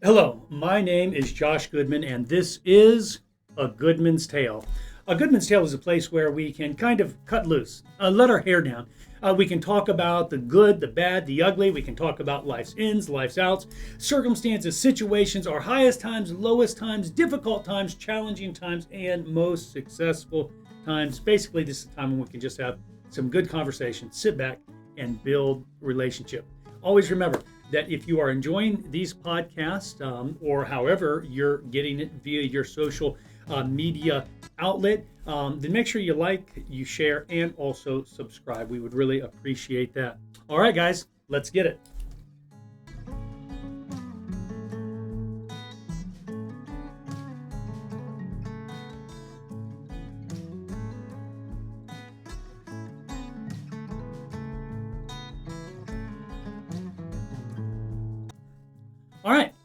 Hello, my name is Josh Goodman, and this is A Goodman's Tale. A Goodman's Tale is a place where we can kind of cut loose, let our hair down. We can talk about the good, the bad, the ugly. We can talk about life's ins, life's outs, circumstances, situations, our highest times, lowest times, difficult times, challenging times, and most successful times. Basically, this is a time when we can just have some good conversation, sit back, and build relationship. Always remember that if you are enjoying these podcasts or however you're getting it via your social media outlet, then make sure you like, you share, and also subscribe. We would really appreciate that. All right, guys, let's get it. All right.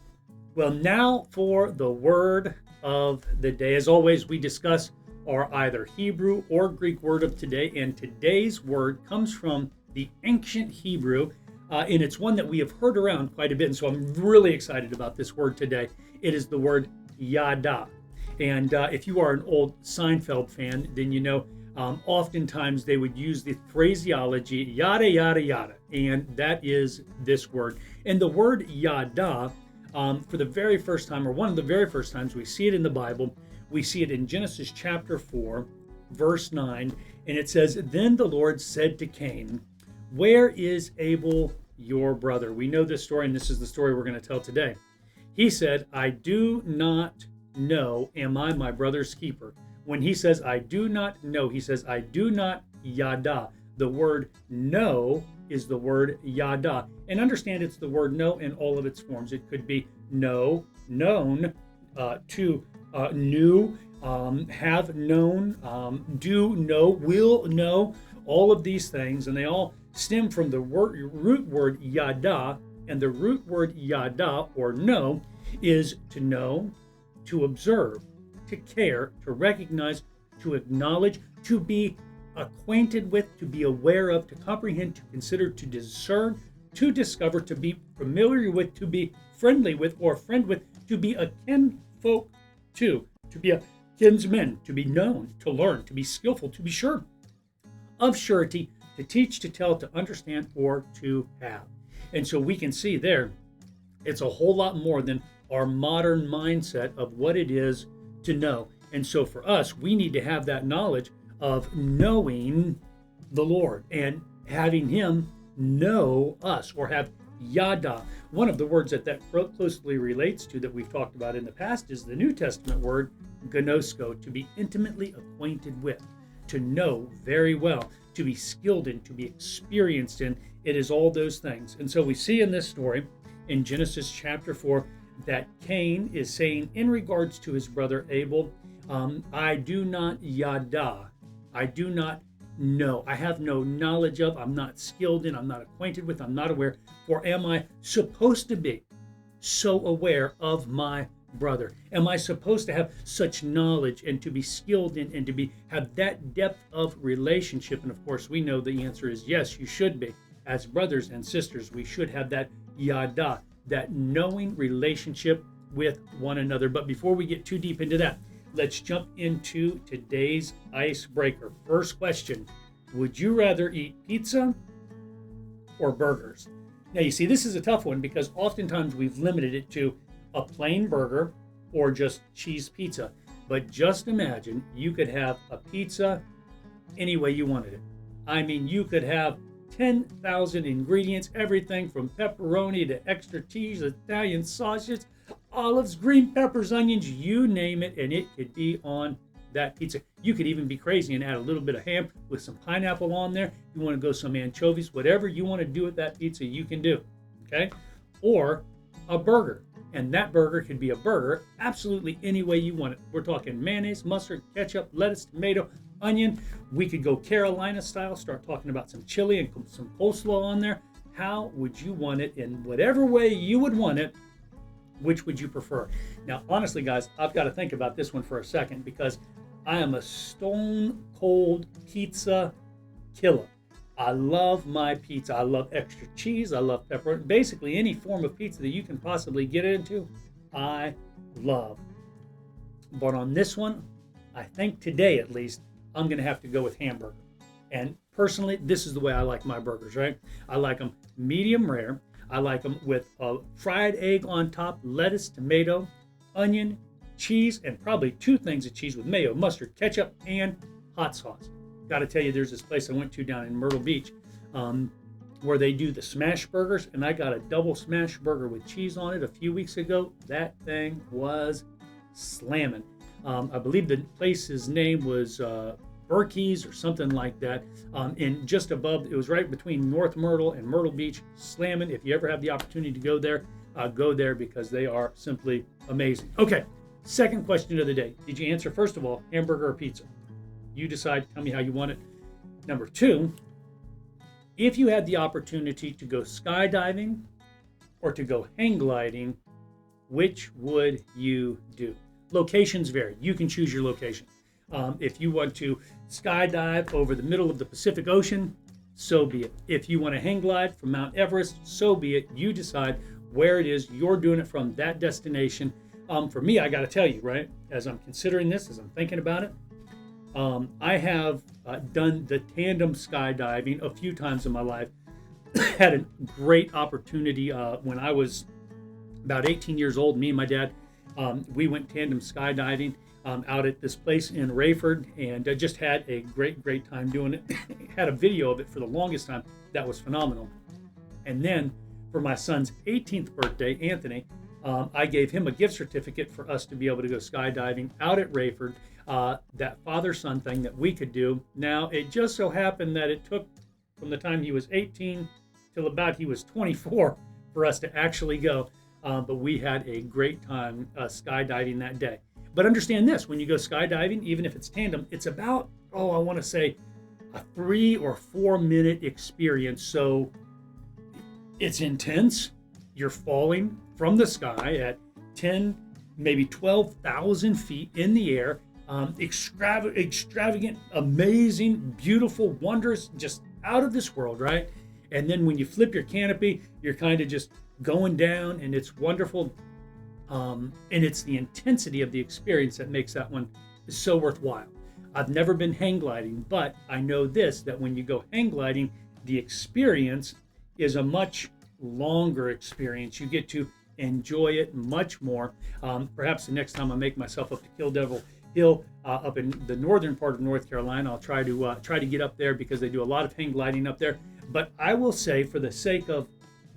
Well, now for the word of the day. As always, we discuss our either Hebrew or Greek word of today, and today's word comes from the ancient Hebrew, and it's one that we have heard around quite a bit, and so I'm really excited about this word today. It is the word yada. And if you are an old Seinfeld fan, then you know oftentimes they would use the phraseology yada, yada, yada, and that is this word. And the word yada, for the very first time, or one of the very first times we see it in the Bible, we see it in Genesis chapter 4, verse 9, and it says, "Then the Lord said to Cain, 'Where is Abel your brother?'" We know this story, and this is the story we're going to tell today. He said, "I do not know, am I my brother's keeper?" When he says, "I do not know," he says, "I do not yada." The word know is the word yada. And understand it's the word know in all of its forms. It could be know, known, to knew, have known, do know, will know, all of these things. And they all stem from the root word yada. And the root word yada, or know, is to know, to observe, to care, to recognize, to acknowledge, to be acquainted with, to be aware of, to comprehend, to consider, to discern, to discover, to be familiar with, to be friendly with or friend with, to be a kinfolk to be a kinsman, to be known, to learn, to be skillful, to be sure, of surety, to teach, to tell, to understand, or to have. And so we can see there, it's a whole lot more than our modern mindset of what it is to know. And so for us, we need to have that knowledge of knowing the Lord and having Him know us, or have yada. One of the words that closely relates to that we've talked about in the past is the New Testament word gnosko, to be intimately acquainted with, to know very well, to be skilled in, to be experienced in. It is all those things. And so we see in this story in Genesis chapter 4 that Cain is saying in regards to his brother Abel, I do not yada, I do not know, I have no knowledge of, I'm not skilled in, I'm not acquainted with, I'm not aware, for am I supposed to be so aware of my brother? Am I supposed to have such knowledge and to be skilled in and to have that depth of relationship? And of course, we know the answer is yes, you should be. As brothers and sisters, we should have that yada, that knowing relationship with one another. But before we get too deep into that, let's jump into today's icebreaker. First question, would you rather eat pizza or burgers? Now, you see, this is a tough one because oftentimes we've limited it to a plain burger or just cheese pizza. But just imagine you could have a pizza any way you wanted it. I mean, you could have 10,000 ingredients, everything from pepperoni to extra cheese, Italian sausage, olives, green peppers, onions, you name it, and it could be on that pizza. You could even be crazy and add a little bit of ham with some pineapple on there. If you want to go some anchovies, whatever you want to do with that pizza, you can do, okay? Or a burger, and that burger could be a burger absolutely any way you want it. We're talking mayonnaise, mustard, ketchup, lettuce, tomato, onion. We could go Carolina style, start talking about some chili and some coleslaw on there. How would you want it? In whatever way you would want it, which would you prefer? Now, honestly, guys, I've got to think about this one for a second because I am a stone cold pizza killer. I love my pizza. I love extra cheese. I love pepperoni. Basically, any form of pizza that you can possibly get into, I love. But on this one, I think today at least, I'm going to have to go with hamburger. And personally, this is the way I like my burgers, right? I like them medium rare. I like them with a fried egg on top, lettuce, tomato, onion, cheese, and probably 2 things of cheese with mayo, mustard, ketchup, and hot sauce. Got to tell you, there's this place I went to down in Myrtle Beach where they do the smash burgers, and I got a double smash burger with cheese on it a few weeks ago. That thing was slamming. I believe the place's name was Berkey's or something like that. And just above, it was right between North Myrtle and Myrtle Beach, slamming. If you ever have the opportunity to go there because they are simply amazing. Okay, second question of the day. Did you answer, first of all, hamburger or pizza? You decide, tell me how you want it. Number 2, if you had the opportunity to go skydiving or to go hang gliding, which would you do? Locations vary. You can choose your location. If you want to skydive over the middle of the Pacific Ocean, so be it. If you want to hang glide from Mount Everest, so be it. You decide where it is you're doing it from, that destination. For me, I got to tell you, right, as I'm considering this, as I'm thinking about it, I have done the tandem skydiving a few times in my life. Had a great opportunity when I was about 18 years old. Me and my dad, we went tandem skydiving out at this place in Rayford, and I just had a great time doing it. Had a video of it for the longest time. That was phenomenal. And then for my son's 18th birthday, Anthony, I gave him a gift certificate for us to be able to go skydiving out at Rayford. That father-son thing that we could do. Now, it just so happened that it took from the time he was 18 till about he was 24 for us to actually go. But we had a great time skydiving that day. But understand this, when you go skydiving, even if it's tandem, it's about, I want to say a 3 or 4 minute experience. So it's intense. You're falling from the sky at 10, maybe 12,000 feet in the air. Extravagant, amazing, beautiful, wondrous, just out of this world, right? And then when you flip your canopy, you're kind of just going down, and it's wonderful. And it's the intensity of the experience that makes that one so worthwhile. I've never been hang gliding, but I know this, that when you go hang gliding, the experience is a much longer experience. You get to enjoy it much more. Perhaps the next time I make myself up to Kill Devil Hill up in the northern part of North Carolina, I'll try to get up there because they do a lot of hang gliding up there. But I will say, for the sake of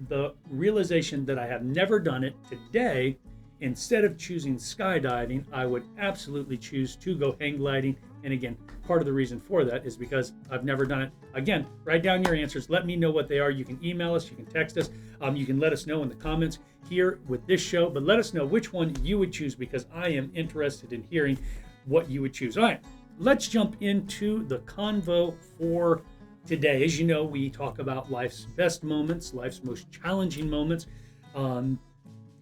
the realization that I have never done it today, instead of choosing skydiving, I would absolutely choose to go hang gliding. And again, part of the reason for that is because I've never done it. Again, write down your answers. Let me know what they are. You can email us. You can text us. You can let us know in the comments here with this show. But let us know which one you would choose, because I am interested in hearing what you would choose. All right, let's jump into the convo for today. As you know, we talk about life's best moments, life's most challenging moments.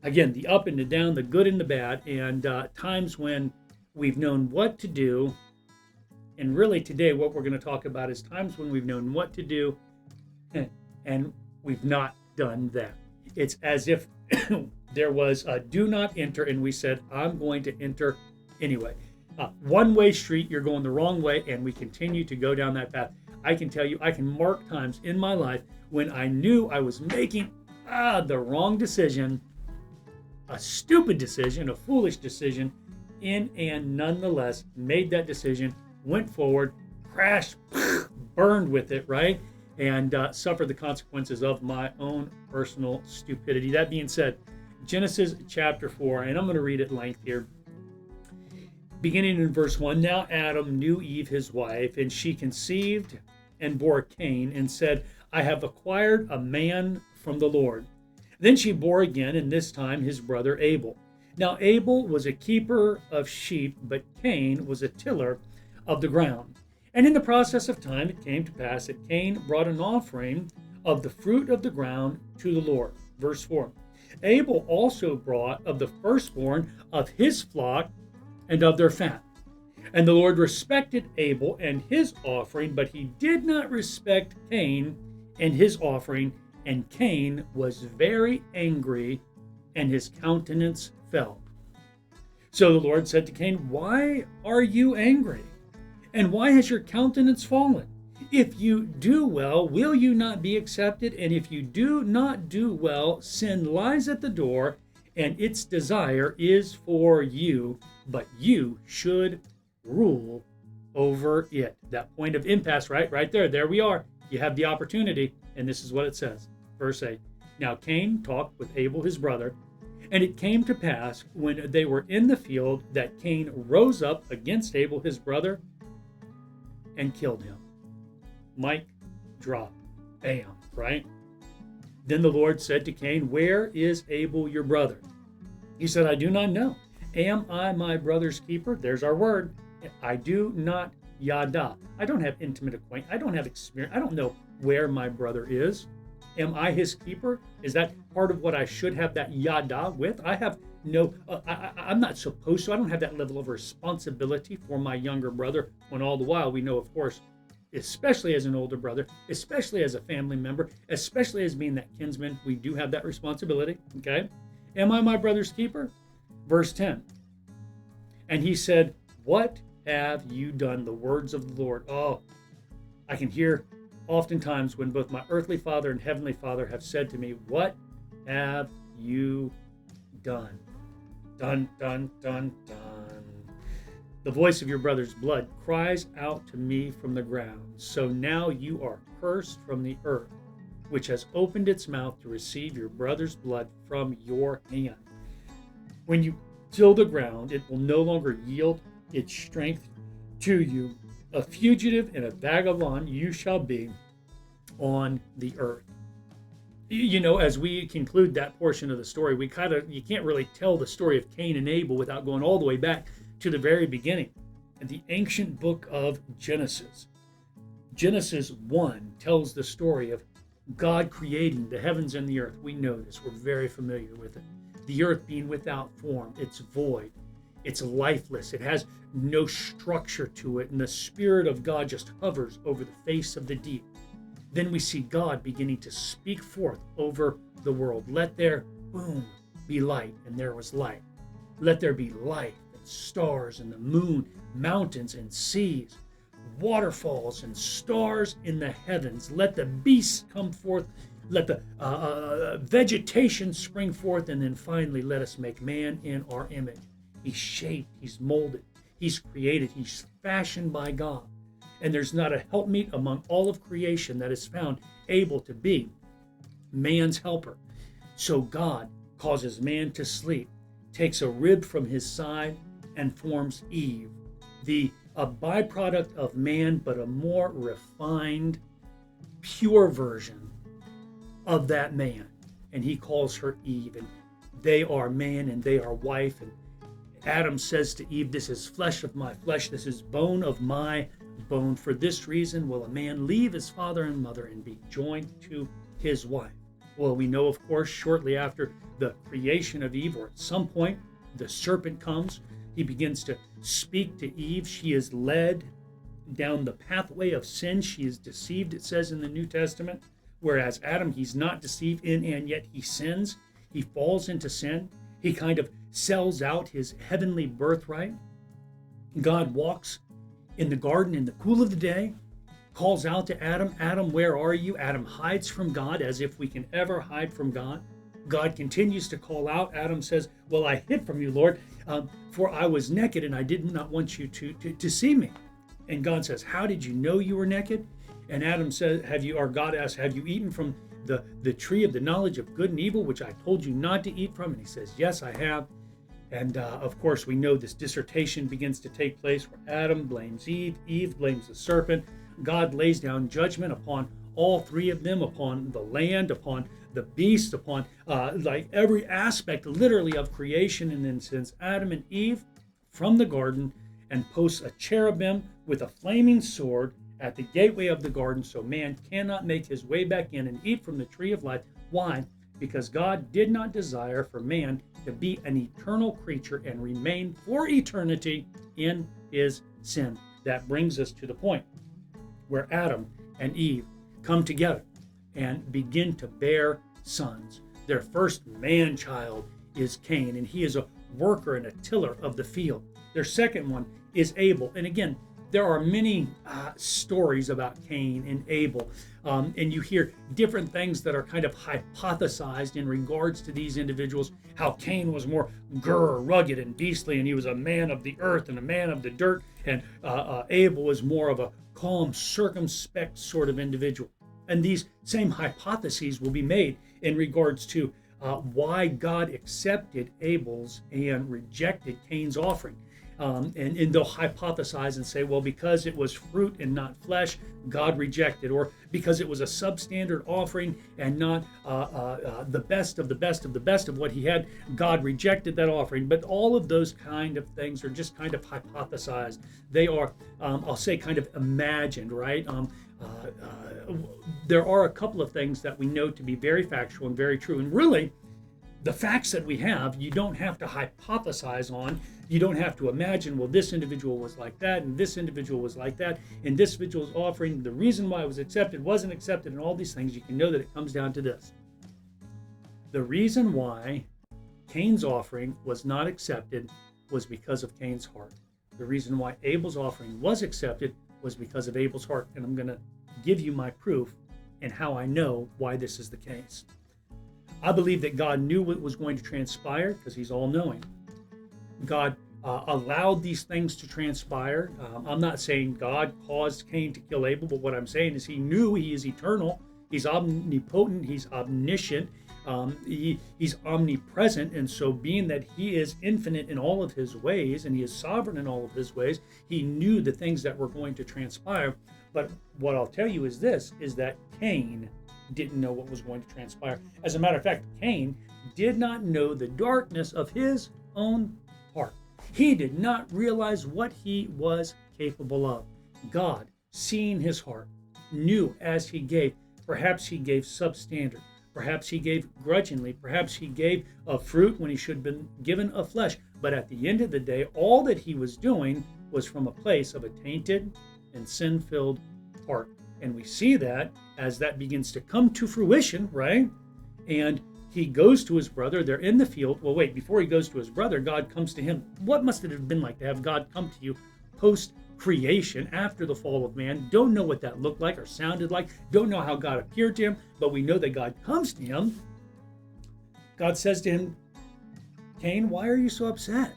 Again, the up and the down, the good and the bad, and times when we've known what to do. And really today, what we're going to talk about is times when we've known what to do and we've not done that. It's as if there was a do not enter, and we said, I'm going to enter anyway. One-way street, you're going the wrong way, and we continue to go down that path. I can tell you, I can mark times in my life when I knew I was making the wrong decision, a stupid decision, a foolish decision, and nonetheless made that decision, went forward, crashed, burned with it, right? And suffered the consequences of my own personal stupidity. That being said, Genesis chapter 4, and I'm going to read at length here. Beginning in verse 1, now Adam knew Eve his wife, and she conceived and bore Cain, and said, I have acquired a man from the Lord. Then she bore again, and this time his brother Abel. Now Abel was a keeper of sheep, but Cain was a tiller of the ground. And in the process of time it came to pass that Cain brought an offering of the fruit of the ground to the Lord. Verse 4, Abel also brought of the firstborn of his flock and of their fat. And the Lord respected Abel and his offering, but he did not respect Cain and his offering. And Cain was very angry, and his countenance fell. So the Lord said to Cain, "Why are you angry? And why has your countenance fallen? If you do well, will you not be accepted? And if you do not do well, sin lies at the door, and its desire is for you, but you should rule over it." That point of impasse, right there. There we are. You have the opportunity, and this is what it says. Verse 8. Now Cain talked with Abel his brother, and it came to pass when they were in the field that Cain rose up against Abel his brother and killed him. Mic drop. Bam, right? Then the Lord said to Cain, "Where is Abel your brother?" He said, "I do not know. Am I my brother's keeper?" There's our word. I do not yada. I don't have intimate acquaintance. I don't have experience. I don't know where my brother is. Am I his keeper? Is that part of what I should have that yada with? I have no, I'm not supposed to. I don't have that level of responsibility for my younger brother, when all the while we know, of course, especially as an older brother, especially as a family member, especially as being that kinsman, we do have that responsibility, okay? Am I my brother's keeper? Verse 10. And he said, "What have you done?" The words of the Lord. Oh, I can hear oftentimes when both my earthly father and heavenly father have said to me, "What have you done?" Dun, dun, dun, dun. The voice of your brother's blood cries out to me from the ground. So now you are cursed from the earth, which has opened its mouth to receive your brother's blood from your hand. When you till the ground, it will no longer yield its strength to you. A fugitive and a vagabond you shall be on the earth. You know, as we conclude that portion of the story, you can't really tell the story of Cain and Abel without going all the way back to the very beginning in the ancient book of Genesis. Genesis 1 tells the story of God creating the heavens and the earth. We know this. We're very familiar with it. The earth being without form. It's void. It's lifeless. It has no structure to it. And the Spirit of God just hovers over the face of the deep. Then we see God beginning to speak forth over the world. Let there, boom, be light. And there was light. Let there be light and stars and the moon, mountains and seas, waterfalls and stars in the heavens. Let the beasts come forth. Let the vegetation spring forth. And then finally, let us make man in our image. He's shaped. He's molded. He's created. He's fashioned by God. And there's not a helpmeet among all of creation that is found able to be man's helper. So God causes man to sleep, takes a rib from his side, and forms Eve, a byproduct of man, but a more refined, pure version of that man. And he calls her Eve, and they are man and they are wife. And Adam says to Eve, "This is flesh of my flesh, this is bone of my bone. For this reason will a man leave his father and mother and be joined to his wife." Well, we know, of course, shortly after the creation of Eve, or at some point, the serpent comes. He begins to speak to Eve. She is led down the pathway of sin. She is deceived, it says in the New Testament. Whereas Adam, he's not deceived in, and yet he sins. He falls into sin. He kind of sells out his heavenly birthright. God walks in the garden in the cool of the day, calls out to Adam, "Adam, where are you?" Adam hides from God, as if we can ever hide from God. God continues to call out. Adam says, "Well, I hid from you, Lord, for I was naked and I did not want you to see me." And God says, "How did you know you were naked?" And Adam says, God asks, "Have you eaten from the tree of the knowledge of good and evil, which I told you not to eat from?" And he says, "Yes, I have." And of course, we know this dissertation begins to take place where Adam blames Eve, Eve blames the serpent. God lays down judgment upon all three of them, upon the land, upon the beast, upon like every aspect literally of creation. And then sends Adam and Eve from the garden and posts a cherubim with a flaming sword at the gateway of the garden, so man cannot make his way back in and eat from the tree of life. Why? Because God did not desire for man to be an eternal creature and remain for eternity in is sin. That brings us to the point where Adam and Eve come together and begin to bear sons. Their first man-child is Cain, and he is a worker and a tiller of the field. Their second one is Abel. And again, there are many stories about Cain and Abel, and you hear different things that are kind of hypothesized in regards to these individuals. How Cain was more rugged and beastly, and he was a man of the earth and a man of the dirt, and Abel was more of a calm, circumspect sort of individual. And these same hypotheses will be made in regards to why God accepted Abel's and rejected Cain's offering. And they'll hypothesize and say, well, because it was fruit and not flesh, God rejected, or because it was a substandard offering and not the best of the best of the best of what he had, God rejected that offering. But all of those kind of things are just kind of hypothesized. They are, I'll say, kind of imagined, right? There are a couple of things that we know to be very factual and very true. And really, the facts that we have, you don't have to hypothesize on. You don't have to imagine, well, this individual was like that, and this individual was like that, and this individual's offering, the reason why it was accepted, wasn't accepted, and all these things. You can know that it comes down to this. The reason why Cain's offering was not accepted was because of Cain's heart. The reason why Abel's offering was accepted was because of Abel's heart. And I'm going to give you my proof and how I know why this is the case. I believe that God knew what was going to transpire because he's all-knowing. God allowed these things to transpire. I'm not saying God caused Cain to kill Abel, but what I'm saying is he knew. He is eternal. He's omnipotent. He's omniscient. He's omnipresent. And so being that he is infinite in all of his ways and he is sovereign in all of his ways, he knew the things that were going to transpire. But what I'll tell you is this, is that Cain didn't know what was going to transpire. As a matter of fact, Cain did not know the darkness of his own heart. He did not realize what he was capable of. God, seeing his heart, knew as he gave. Perhaps he gave substandard. Perhaps he gave grudgingly. Perhaps he gave of fruit when he should have been given of flesh. But at the end of the day, all that he was doing was from a place of a tainted and sin-filled heart. And we see that as that begins to come to fruition, right? And he goes to his brother. They're in the field. Well, wait, before he goes to his brother, God comes to him. What must it have been like to have God come to you post-creation, after the fall of man? Don't know what that looked like or sounded like. Don't know how God appeared to him, but we know that God comes to him. God says to him, Cain, why are you so upset?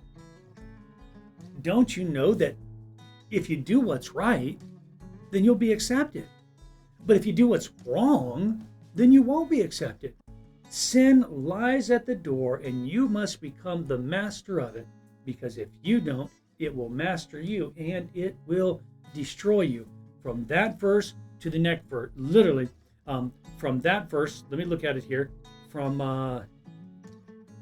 Don't you know that if you do what's right, then you'll be accepted? But if you do what's wrong, then you won't be accepted. Sin lies at the door, and you must become the master of it, because if you don't, it will master you, and it will destroy you. From that verse to the next verse, literally, from that verse, let me look at it here, from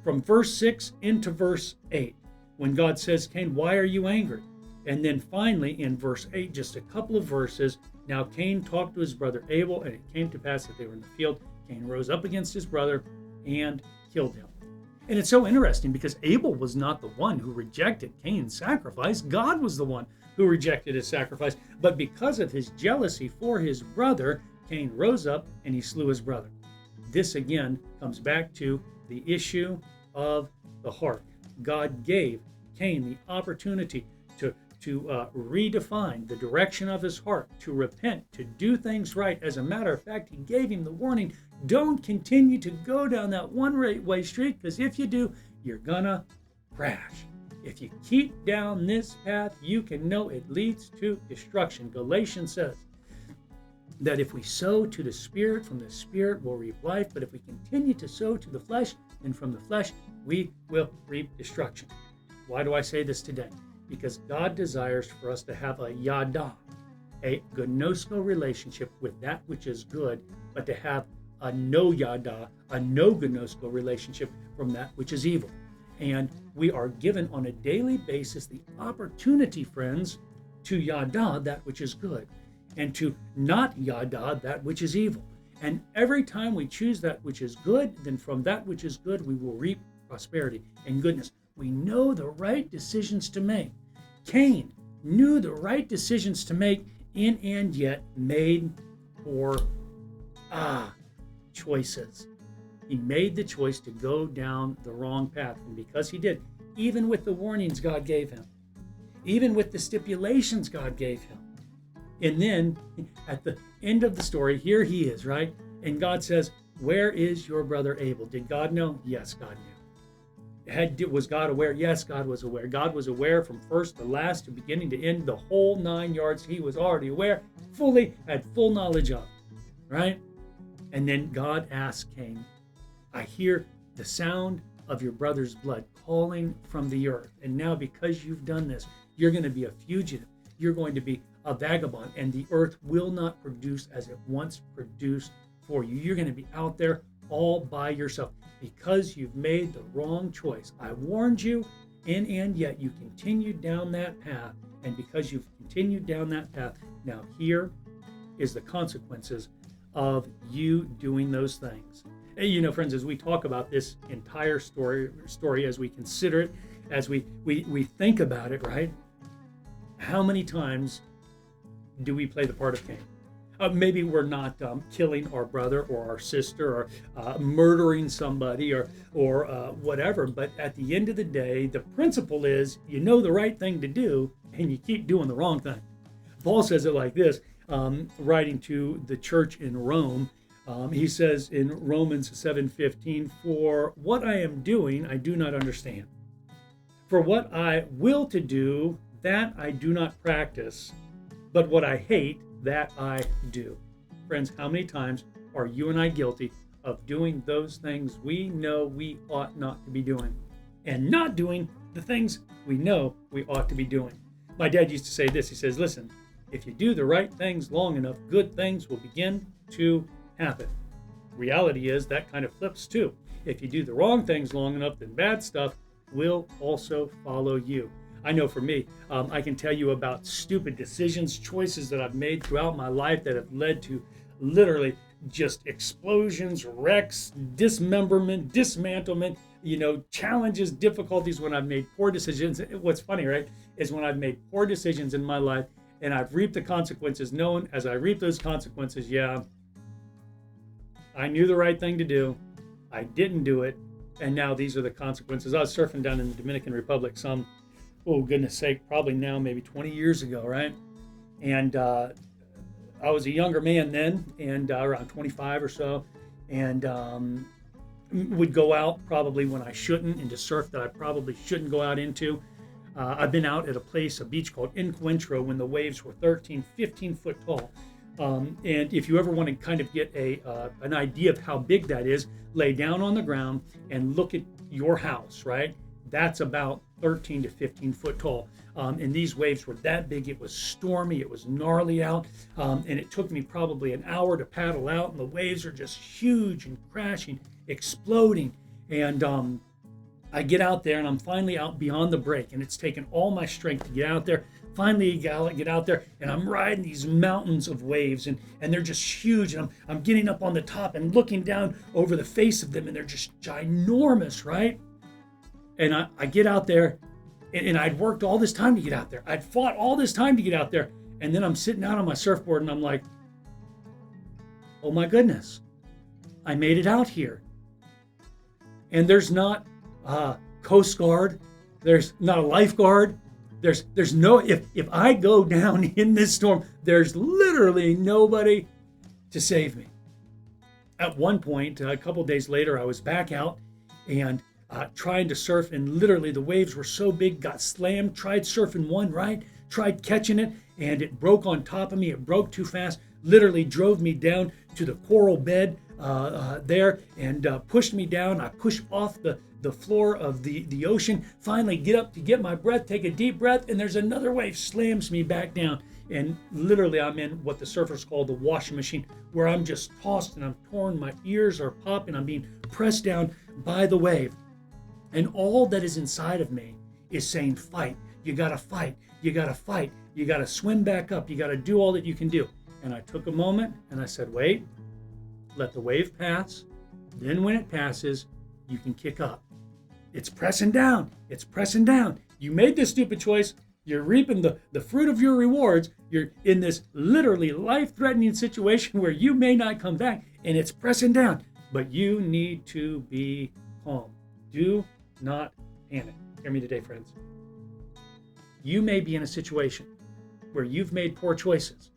verse 6 into verse 8, when God says, Cain, why are you angry? And then finally in verse 8, just a couple of verses, now Cain talked to his brother Abel, and it came to pass that they were in the field. Cain rose up against his brother and killed him. And it's so interesting because Abel was not the one who rejected Cain's sacrifice. God was the one who rejected his sacrifice. But because of his jealousy for his brother, Cain rose up and he slew his brother. This again comes back to the issue of the heart. God gave Cain the opportunity to redefine the direction of his heart, to repent, to do things right. As a matter of fact, he gave him the warning, don't continue to go down that one-way street, because if you do, you're gonna crash. If you keep down this path, you can know it leads to destruction. Galatians says that if we sow to the Spirit, from the Spirit we'll reap life, but if we continue to sow to the flesh, then from the flesh we will reap destruction. Why do I say this today? Because God desires for us to have a yada, a gnosko relationship with that which is good, but to have a no yada, a no gnosko relationship from that which is evil. And we are given on a daily basis the opportunity, friends, to yada that which is good, and to not yada that which is evil. And every time we choose that which is good, then from that which is good we will reap prosperity and goodness. We know the right decisions to make. Cain knew the right decisions to make, and yet made poor choices. He made the choice to go down the wrong path. And because he did, even with the warnings God gave him, even with the stipulations God gave him, and then at the end of the story, here he is, right? And God says, where is your brother Abel? Did God know? Yes, God knew. Was God aware? Yes, God was aware. God was aware from first to last, to beginning to end, the whole 9 yards. He was already aware, had full knowledge of, right? And then God asked Cain, I hear the sound of your brother's blood calling from the earth. And now because you've done this, you're going to be a fugitive. You're going to be a vagabond, and the earth will not produce as it once produced for you. You're going to be out there all by yourself because you've made the wrong choice. I warned you, and yet you continued down that path. And because you've continued down that path, now here is the consequences of you doing those things. And, you know, friends, as we talk about this entire story, as we consider it, as we think about it, right? How many times do we play the part of Cain? Maybe we're not killing our brother or our sister or murdering somebody or whatever, but at the end of the day, the principle is you know the right thing to do and you keep doing the wrong thing. Paul says it like this, writing to the church in Rome. He says in Romans 7:15, for what I am doing, I do not understand. For what I will to do, that I do not practice, but what I hate, that I do. Friends, how many times are you and I guilty of doing those things we know we ought not to be doing and not doing the things we know we ought to be doing? My dad used to say this. He says, listen, if you do the right things long enough, good things will begin to happen. Reality is that kind of flips too. If you do the wrong things long enough, then bad stuff will also follow you. I know for me, I can tell you about stupid decisions, choices that I've made throughout my life that have led to literally just explosions, wrecks, dismemberment, dismantlement, challenges, difficulties when I've made poor decisions. What's funny, right, is when I've made poor decisions in my life and I've reaped the consequences, knowing as I reap those consequences, I knew the right thing to do. I didn't do it. And now these are the consequences. I was surfing down in the Dominican Republic goodness sake, probably now maybe 20 years ago, right? And I was a younger man then, and around 25 or so, and would go out probably when I shouldn't into surf that I probably shouldn't go out into. I've been out at a beach called Encuentro when the waves were 13, 15 foot tall. And if you ever want to kind of get an idea of how big that is, lay down on the ground and look at your house, right? That's about 13 to 15 foot tall. And these waves were that big. It was stormy. It was gnarly out. And it took me probably an hour to paddle out. And the waves are just huge and crashing, exploding. And I get out there and I'm finally out beyond the break. And it's taken all my strength to get out there. Finally, get out there and I'm riding these mountains of waves and they're just huge. And I'm getting up on the top and looking down over the face of them and they're just ginormous, right? And I get out there, and I'd worked all this time to get out there. I'd fought all this time to get out there. And then I'm sitting out on my surfboard, and I'm like, oh my goodness, I made it out here. And there's not a Coast Guard. There's not a lifeguard. There's no, if I go down in this storm, there's literally nobody to save me. At one point, a couple days later, I was back out, and trying to surf, and literally the waves were so big, got slammed, tried surfing one, right? Tried catching it, and it broke on top of me. It broke too fast, literally drove me down to the coral bed there and pushed me down. I pushed off the floor of the ocean, finally get up to get my breath, take a deep breath, and there's another wave slams me back down. And literally I'm in what the surfers call the washing machine, where I'm just tossed and I'm torn, my ears are popping, I'm being pressed down by the wave. And all that is inside of me is saying, fight. You got to fight. You got to fight. You got to swim back up. You got to do all that you can do. And I took a moment and I said, wait, let the wave pass. Then when it passes, you can kick up. It's pressing down. It's pressing down. You made this stupid choice. You're reaping the fruit of your rewards. You're in this literally life-threatening situation where you may not come back and it's pressing down, but you need to be calm. Do not panic. Hear me today, friends. You may be in a situation where you've made poor choices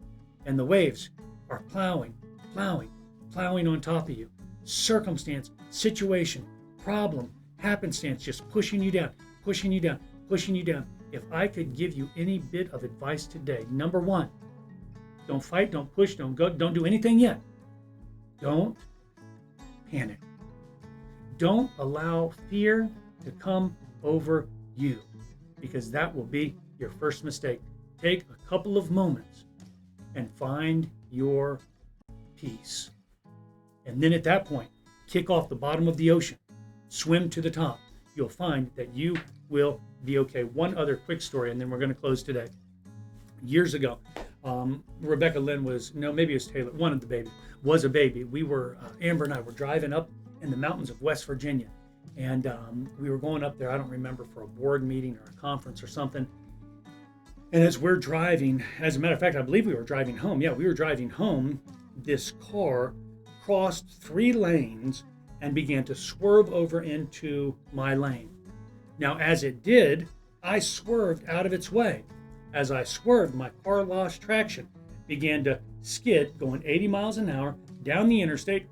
and the waves are plowing on top of you. Circumstance, situation, problem, happenstance, just pushing you down. If I could give you any bit of advice today, number one, don't fight, don't push, don't do anything yet. Don't panic. Don't allow fear to come over you, because that will be your first mistake. Take a couple of moments and find your peace. And then at that point, kick off the bottom of the ocean, swim to the top. You'll find that you will be okay. One other quick story, and then we're going to close today. Years ago, Rebecca Lynn maybe it was Taylor, one of the babies, was a baby. We were, Amber and I were driving up in the mountains of West Virginia, and we were going up there, I don't remember, for a board meeting or a conference or something. And as we're driving, as a matter of fact, I believe we were driving home. Yeah, we were driving home. This car crossed 3 lanes and began to swerve over into my lane. Now, as it did, I swerved out of its way. As I swerved, my car lost traction, began to skid, going 80 miles an hour down the interstate.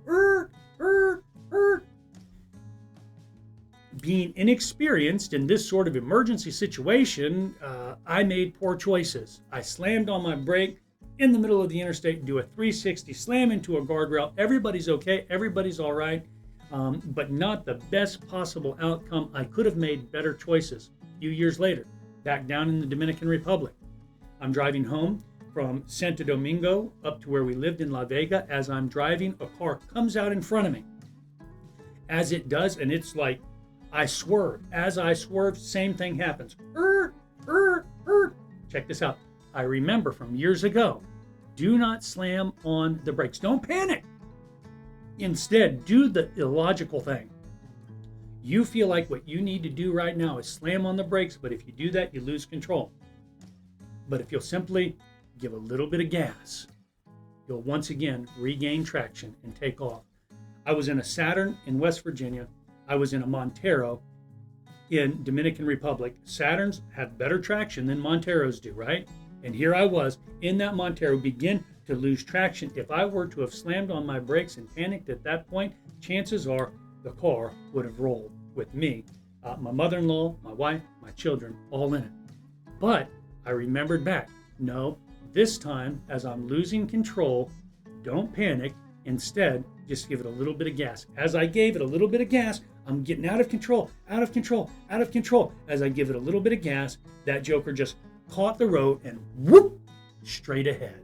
Being inexperienced in this sort of emergency situation, I made poor choices. I slammed on my brake in the middle of the interstate, do a 360, slam into a guardrail. Everybody's okay, everybody's all right, but not the best possible outcome. I could have made better choices. A few years later, back down in the Dominican Republic, I'm driving home from Santo Domingo up to where we lived in La Vega. As I'm driving, a car comes out in front of me. As it does, and it's like I swerve. As I swerve, same thing happens. Check this out. I remember from years ago, do not slam on the brakes. Don't panic. Instead, do the illogical thing. You feel like what you need to do right now is slam on the brakes, but if you do that, you lose control. But if you'll simply give a little bit of gas, you'll once again regain traction and take off. I was in a Saturn in West Virginia. I was in a Montero in Dominican Republic. Saturns have better traction than Monteros do, right? And here I was in that Montero, begin to lose traction. If I were to have slammed on my brakes and panicked at that point, chances are the car would have rolled with me, my mother-in-law, my wife, my children, all in it. But I remembered back, no, this time as I'm losing control, don't panic. Instead, just give it a little bit of gas. As I gave it a little bit of gas, I'm getting out of control. As I give it a little bit of gas, that joker just caught the road and whoop, straight ahead.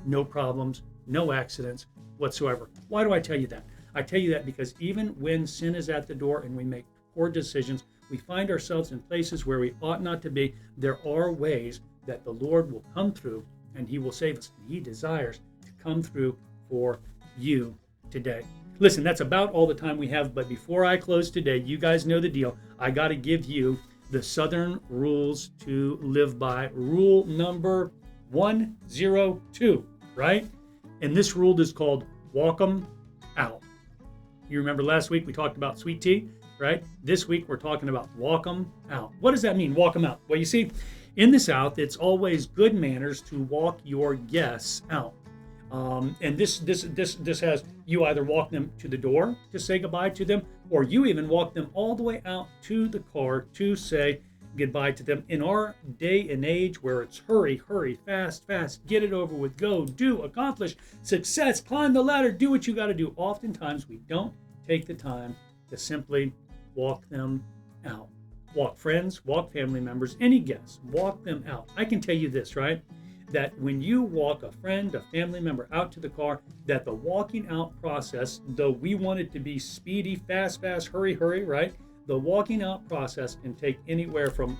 No problems, no accidents whatsoever. Why do I tell you that? I tell you that because even when sin is at the door and we make poor decisions, we find ourselves in places where we ought not to be. There are ways that the Lord will come through and He will save us. He desires to come through for you today. Listen, that's about all the time we have, but before I close today, you guys know the deal. I got to give you the Southern rules to live by. Rule number 102, right? And this rule is called walk 'em out. You remember last week we talked about sweet tea, right? This week we're talking about walk 'em out. What does that mean, walk 'em out? Well, you see, in the South, it's always good manners to walk your guests out. And this has, you either walk them to the door to say goodbye to them, or you even walk them all the way out to the car to say goodbye to them. In our day and age where it's hurry, fast, get it over with, go, do, accomplish, success, climb the ladder, do what you got to do. Oftentimes we don't take the time to simply walk them out. Walk friends, walk family members, any guests, walk them out. I can tell you this, right? That when you walk a friend, a family member out to the car, that the walking out process, though we want it to be speedy, fast, hurry, right? The walking out process can take anywhere from,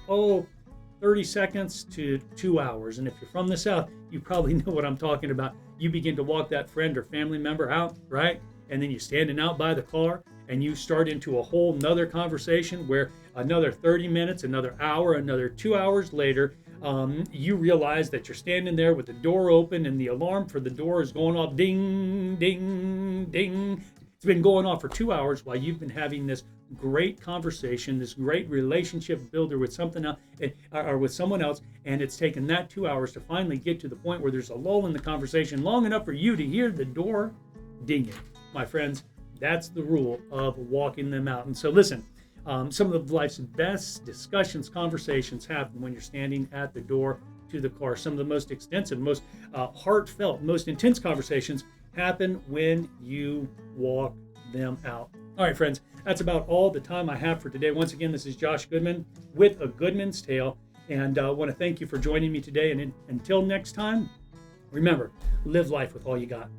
30 seconds to 2 hours. And if you're from the South, you probably know what I'm talking about. You begin to walk that friend or family member out, right? And then you're standing out by the car and you start into a whole nother conversation where another 30 minutes, another hour, another 2 hours later, you realize that you're standing there with the door open and the alarm for the door is going off, ding, ding, ding. It's been going on for 2 hours while you've been having this great conversation, this great relationship builder with something else, or with someone else, and it's taken that 2 hours to finally get to the point where there's a lull in the conversation long enough for you to hear the door dinging. My friends, that's the rule of walking them out. And so listen, some of life's best discussions, conversations happen when you're standing at the door to the car. Some of the most extensive, most heartfelt, most intense conversations happen when you walk them out. All right, friends, that's about all the time I have for today. Once again, this is Josh Goodman with A Goodman's Tale, and I want to thank you for joining me today. And until next time, remember, live life with all you got.